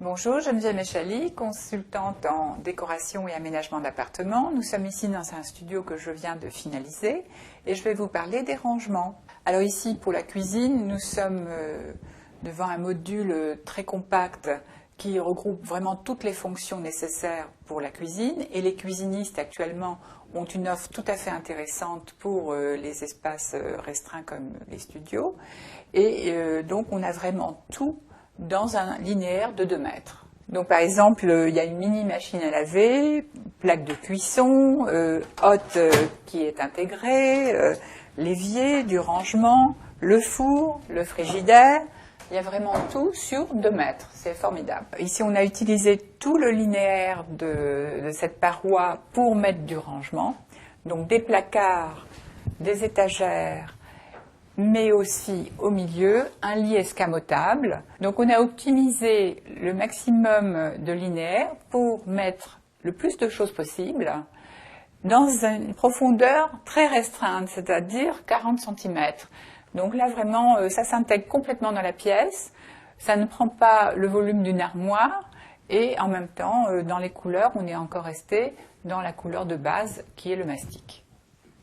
Bonjour, Geneviève Méchali, consultante en décoration et aménagement d'appartements. Nous sommes ici dans un studio que je viens de finaliser et je vais vous parler des rangements. Alors ici, pour la cuisine, nous sommes devant un module très compact qui regroupe vraiment toutes les fonctions nécessaires pour la cuisine, et les cuisinistes actuellement ont une offre tout à fait intéressante pour les espaces restreints comme les studios, et donc on a vraiment tout dans un linéaire de 2 mètres. Donc par exemple, il y a une mini machine à laver, plaque de cuisson, hotte qui est intégrée, l'évier, du rangement, le four, le frigidaire. Il y a vraiment tout sur 2 mètres, c'est formidable. Ici, on a utilisé tout le linéaire de cette paroi pour mettre du rangement. Donc des placards, des étagères, mais aussi au milieu, un lit escamotable. Donc on a optimisé le maximum de linéaire pour mettre le plus de choses possible dans une profondeur très restreinte, c'est-à-dire 40 cm. Donc là, vraiment, ça s'intègre complètement dans la pièce, ça ne prend pas le volume d'une armoire, et en même temps, dans les couleurs, on est encore resté dans la couleur de base, qui est le mastic.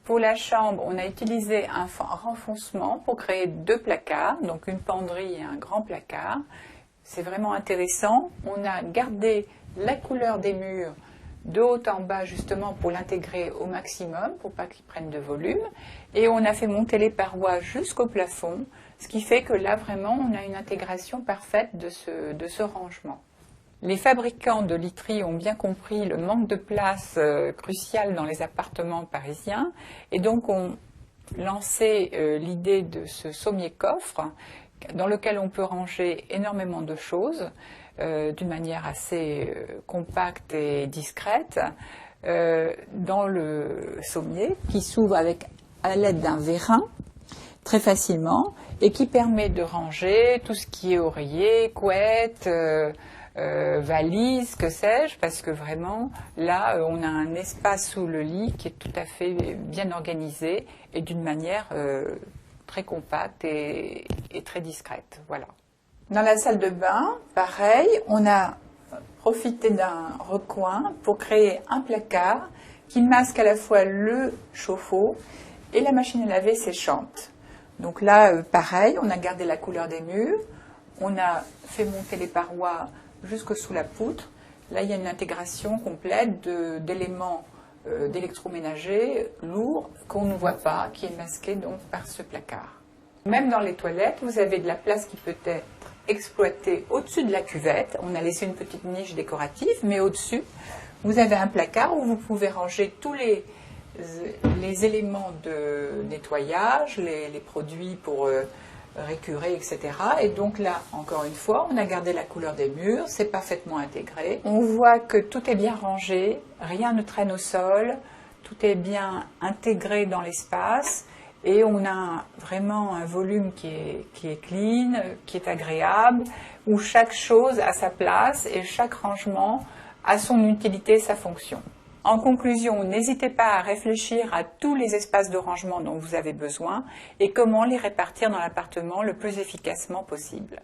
Pour la chambre, on a utilisé un renfoncement pour créer 2 placards, donc une penderie et un grand placard. C'est vraiment intéressant. On a gardé la couleur des murs de haut en bas justement pour l'intégrer au maximum, pour pas qu'il prenne de volume. Et on a fait monter les parois jusqu'au plafond, ce qui fait que là vraiment on a une intégration parfaite de ce rangement. Les fabricants de literie ont bien compris le manque de place crucial dans les appartements parisiens et donc ont lancé l'idée de ce sommier-coffre dans lequel on peut ranger énormément de choses d'une manière assez compacte et discrète dans le sommier qui s'ouvre à l'aide d'un vérin très facilement et qui permet de ranger tout ce qui est oreiller, couette, valise, que sais-je, parce que vraiment là on a un espace sous le lit qui est tout à fait bien organisé et d'une manière très compacte et très discrète. Voilà. Dans la salle de bain, pareil, on a profité d'un recoin pour créer un placard qui masque à la fois le chauffe-eau et la machine à laver séchante. Donc là, pareil, on a gardé la couleur des murs, on a fait monter les parois jusque sous la poutre. Là, il y a une intégration complète d'éléments d'électroménager lourds qu'on ne voit pas, qui est masqué donc par ce placard. Même dans les toilettes, vous avez de la place qui peut être exploitée au-dessus de la cuvette. On a laissé une petite niche décorative, mais au-dessus, vous avez un placard où vous pouvez ranger tous les éléments de nettoyage, les produits pour récurer, etc. Et donc là, encore une fois, on a gardé la couleur des murs, c'est parfaitement intégré. On voit que tout est bien rangé, rien ne traîne au sol, tout est bien intégré dans l'espace et on a vraiment un volume qui est clean, qui est agréable, où chaque chose a sa place et chaque rangement a son utilité, sa fonction. En conclusion, n'hésitez pas à réfléchir à tous les espaces de rangement dont vous avez besoin et comment les répartir dans l'appartement le plus efficacement possible.